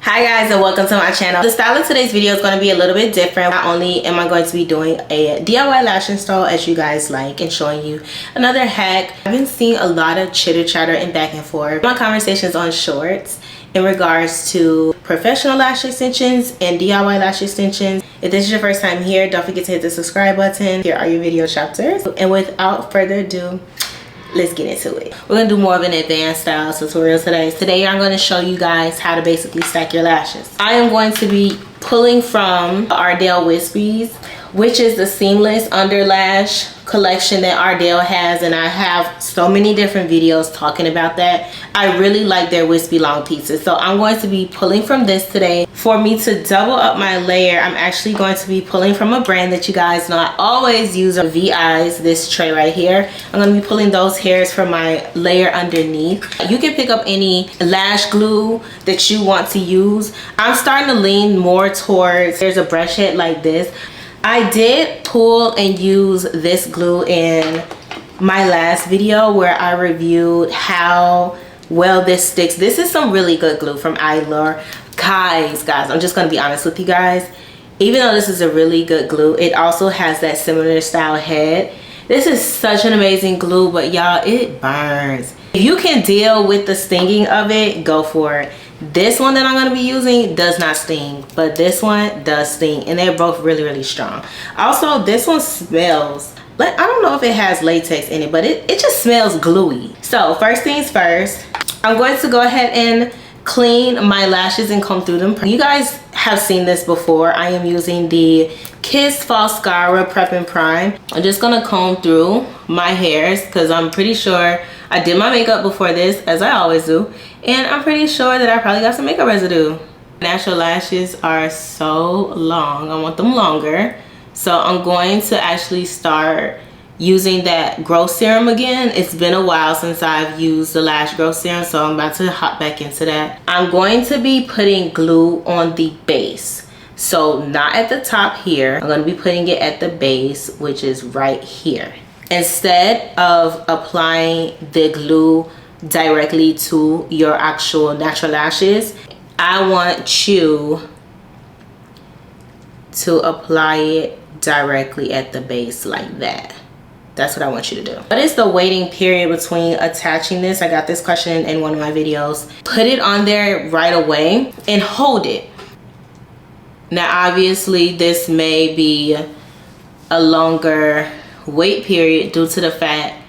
Hi guys, and welcome to my channel. The style of today's video is going to be a little bit different. Not only am I going to be doing a DIY lash install as you guys like and showing you another hack. I've been seeing a lot of chitter chatter and back and forth. My conversations on shorts in regards to professional lash extensions and DIY lash extensions. If this is your first time here, don't forget to hit the subscribe button. Here are your video chapters. And without further ado, let's get into it. We're gonna do more of an advanced style tutorial today. Today I'm gonna show you guys how to basically stack your lashes. I am going to be pulling from Ardelle Wispies, which is the seamless underlash collection that Ardelle has, and I have so many different videos talking about that. I really like their wispy long pieces, so I'm going to be pulling from this today. For me to double up my layer, I'm actually going to be pulling from a brand that you guys know I always use, Veyes, this tray right here. I'm going to be pulling those hairs from my layer underneath. You can pick up any lash glue that you want to use. I'm starting to lean more towards, there's a brush head like this. I did pull and use this glue in my last video where I reviewed how well this sticks. This is some really good glue from Eylure. Guys, I'm just going to be honest with you guys. Even though this is a really good glue, it also has that similar style head. This is such an amazing glue, but y'all, it burns. If you can deal with the stinging of it, go for it. This one that I'm going to be using does not sting, but this one does sting, and they're both really strong. Also, this one smells like, I don't know if it has latex in it, but it just smells gluey. So first things first, I'm going to go ahead and clean my lashes and comb through them. You guys have seen this before. I am using the Kiss Falscara Prep and Prime. I'm just going to comb through my hairs because I'm pretty sure I did my makeup before this, as I always do, and I'm pretty sure that I probably got some makeup residue. Natural lashes are so long. I want them longer. So I'm going to actually start using that growth serum again. It's been a while since I've used the lash growth serum, so I'm about to hop back into that. I'm going to be putting glue on the base. So not at the top here. I'm going to be putting it at the base, which is right here. Instead of applying the glue directly to your actual natural lashes, I want you to apply it directly at the base like that. That's what I want you to do. What is the waiting period between attaching this? I got this question in one of my videos. Put it on there right away and hold it. Now obviously this may be a longer wait period due to the fact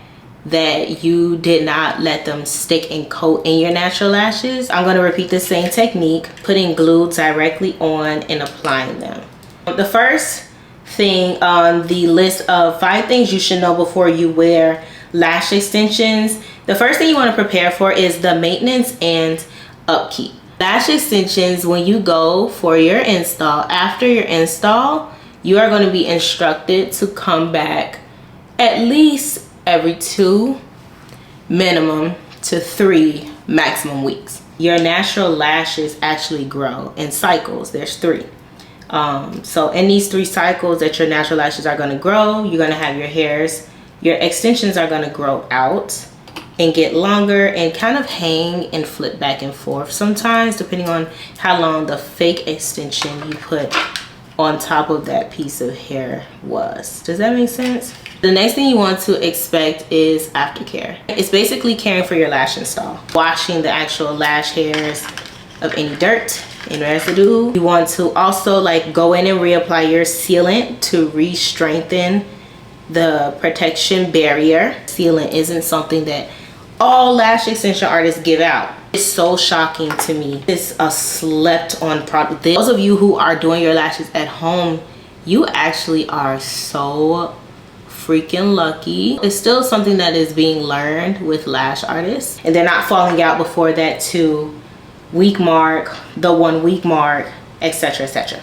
that you did not let them stick and coat in your natural lashes. I'm going to repeat the same technique, putting glue directly on and applying them. The first thing on the list of 5 things you should know before you wear lash extensions, the first thing you want to prepare for is the maintenance and upkeep. Lash extensions, when you go for your install, after your install, you are going to be instructed to come back at least every 2 minimum to 3 maximum weeks. Your natural lashes actually grow in cycles. There's 3. So in these 3 cycles that your natural lashes are going to grow, you're going to have your hairs, your extensions are going to grow out and get longer and kind of hang and flip back and forth sometimes, depending on how long the fake extension you put on top of that piece of hair was. Does that make sense? The next thing you want to expect is aftercare. It's basically caring for your lash install, washing the actual lash hairs of any dirt and residue. You want to also go in and reapply your sealant to re-strengthen the protection barrier. Sealant isn't something that all lash extension artists give out. It's so shocking to me. It's a slept on product. Those of you who are doing your lashes at home, you actually are so freaking lucky. It's still something that is being learned with lash artists, and they're not falling out before that 2 week mark, the 1 week mark, etc, etc.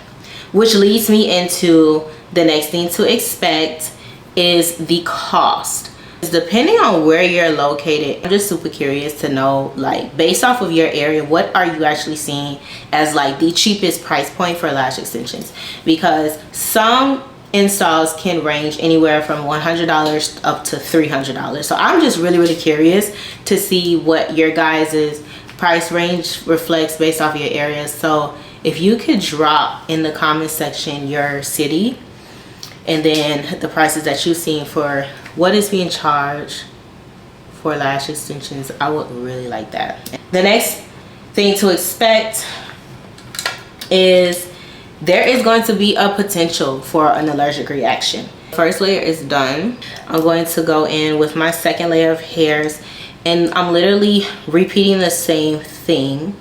Which leads me into the next thing to expect is the cost. Depending on where you're located, I'm just super curious to know, based off of your area, what are you actually seeing as the cheapest price point for lash extensions? Because some installs can range anywhere from $100 up to $300. So I'm just really curious to see what your guys's price range reflects based off your area. So if you could drop in the comment section your city and then the prices that you've seen for what is being charged for lash extensions, I would really like that. The next thing to expect is there is going to be a potential for an allergic reaction. First layer is done. I'm going to go in with my second layer of hairs, and I'm literally repeating the same thing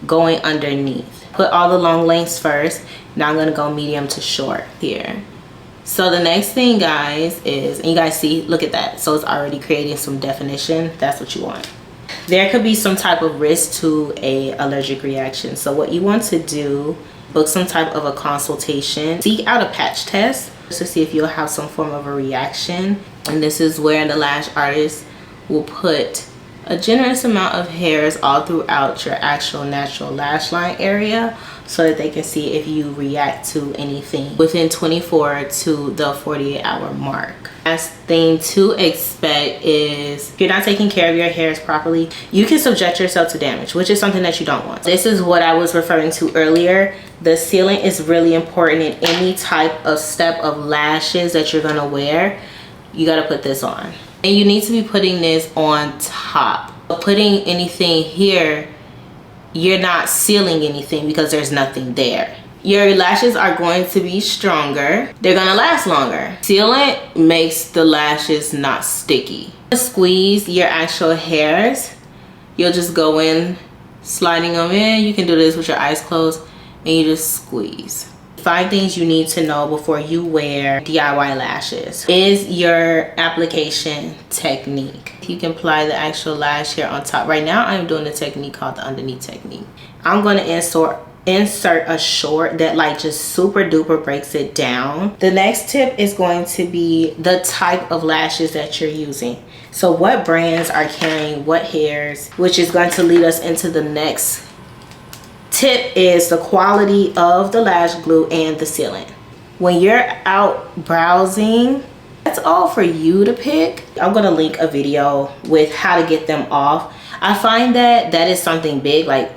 going underneath. Put all the long lengths first. Now I'm going to go medium to short here. So the next thing, guys, is, and you guys see, look at that. So it's already creating some definition. That's what you want. There could be some type of risk to a allergic reaction. So what you want to do, book some type of a consultation, seek out a patch test to see if you'll have some form of a reaction. And this is where the lash artist will put a generous amount of hairs all throughout your actual natural lash line area so that they can see if you react to anything within 24 to the 48-hour mark. Last thing to expect is if you're not taking care of your hairs properly, you can subject yourself to damage, which is something that you don't want. This is what I was referring to earlier. The sealant is really important in any type of step of lashes that you're gonna wear. You gotta put this on. And you need to be putting this on top. Putting anything here, you're not sealing anything because there's nothing there. Your lashes are going to be stronger. They're gonna last longer. Sealant makes the lashes not sticky. Squeeze your actual hairs. You'll just go in, sliding them in. You can do this with your eyes closed, and you just squeeze. 5 things you need to know before you wear DIY lashes is your application technique. You can apply the actual lash hair on top. Right now I'm doing a technique called the underneath technique. I'm going to insert a short that like just super duper breaks it down. The next tip is going to be the type of lashes that you're using. So what brands are carrying what hairs, which is going to lead us into the next tip, is the quality of the lash glue and the sealant. When you're out browsing, that's all for you to pick. I'm gonna link a video with how to get them off. I find that that is something big. Like,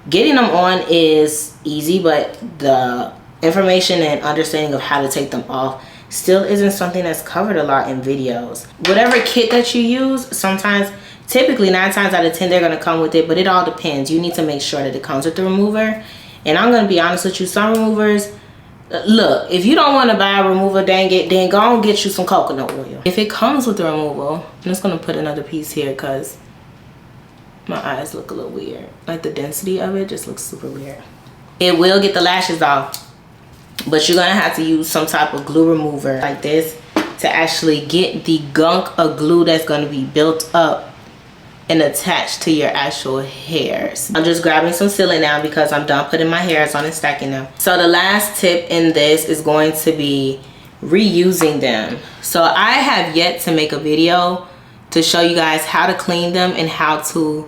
getting them on is easy, but the information and understanding of how to take them off still isn't something that's covered a lot in videos. Whatever kit that you use, sometimes, typically 9 times out of 10 they're going to come with it, but it all depends. You need to make sure that it comes with the remover. And I'm going to be honest with you, some removers, look, if you don't want to buy a remover, dang it, then go and get you some coconut oil. If it comes with the removal, I'm just going to put another piece here because my eyes look a little weird. Like the density of it just looks super weird. It will get the lashes off, but you're going to have to use some type of glue remover like this to actually get the gunk of glue that's going to be built up and attached to your actual hairs. I'm just grabbing some sealant now because I'm done putting my hairs on and stacking them. So the last tip in this is going to be reusing them. So I have yet to make a video to show you guys how to clean them and how to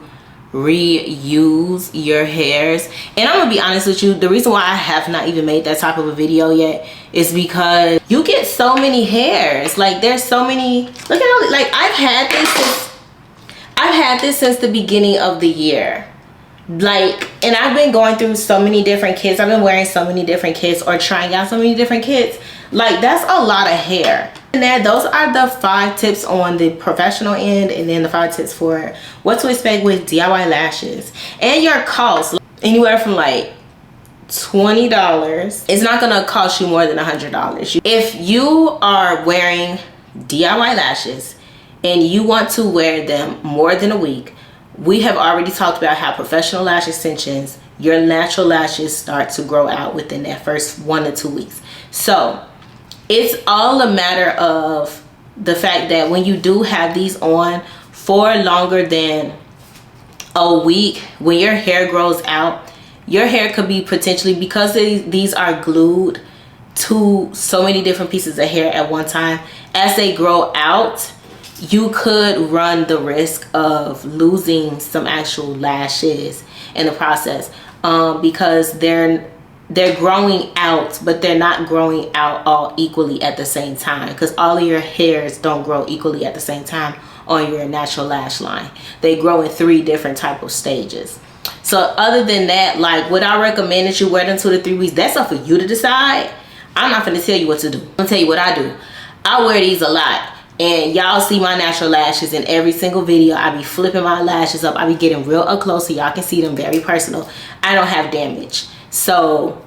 reuse your hairs. And I'm gonna be honest with you, the reason why I have not even made that type of a video yet is because you get so many hairs. Like, there's so many, look at all, like I've had this since the beginning of the year. Like, and I've been going through so many different kits. I've been wearing so many different kits or trying out so many different kits. Like, that's a lot of hair. And then those are the 5 tips on the professional end, and then the 5 tips for what to expect with DIY lashes. And your cost, anywhere from like $20. It's not gonna cost you more than $100. If you are wearing DIY lashes and you want to wear them more than a week, we have already talked about how professional lash extensions, your natural lashes start to grow out within that first 1 to 2 weeks. So it's all a matter of the fact that when you do have these on for longer than a week, when your hair grows out, your hair could be potentially, because these are glued to so many different pieces of hair at one time, as they grow out, you could run the risk of losing some actual lashes in the process, because they're growing out, but they're not growing out all equally at the same time, because all of your hairs don't grow equally at the same time on your natural lash line. They grow in 3 different type of stages. So other than that, like, would I recommend that you wear them 2 to 3 weeks? That's up for you to decide. I'm not gonna tell you what to do. I'm gonna tell you what I do. I wear these a lot, and y'all see my natural lashes in every single video. I be flipping my lashes up. I be getting real up close so y'all can see them, very personal. I don't have damage. So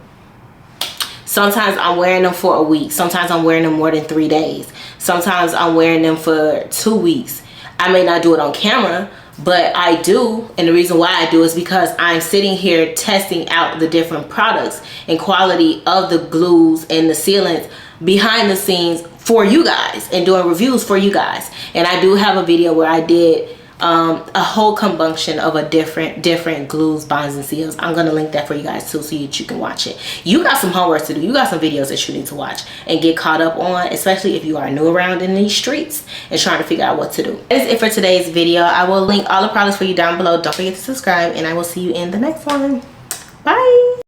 sometimes I'm wearing them for a week. Sometimes I'm wearing them more than 3 days. Sometimes I'm wearing them for 2 weeks. I may not do it on camera, but I do, and the reason why I do is because I'm sitting here testing out the different products and quality of the glues and the sealants behind the scenes for you guys, and doing reviews for you guys. And I do have a video where I did a whole combustion of a different glues, bonds, and seals. I'm gonna link that for you guys too, so that you can watch it. You got some homework to do. You got some videos that you need to watch and get caught up on, especially if you are new around in these streets and trying to figure out what to do. That is it for today's video. I will link all the products for you down below. Don't forget to subscribe, and I will see you in the next one. Bye.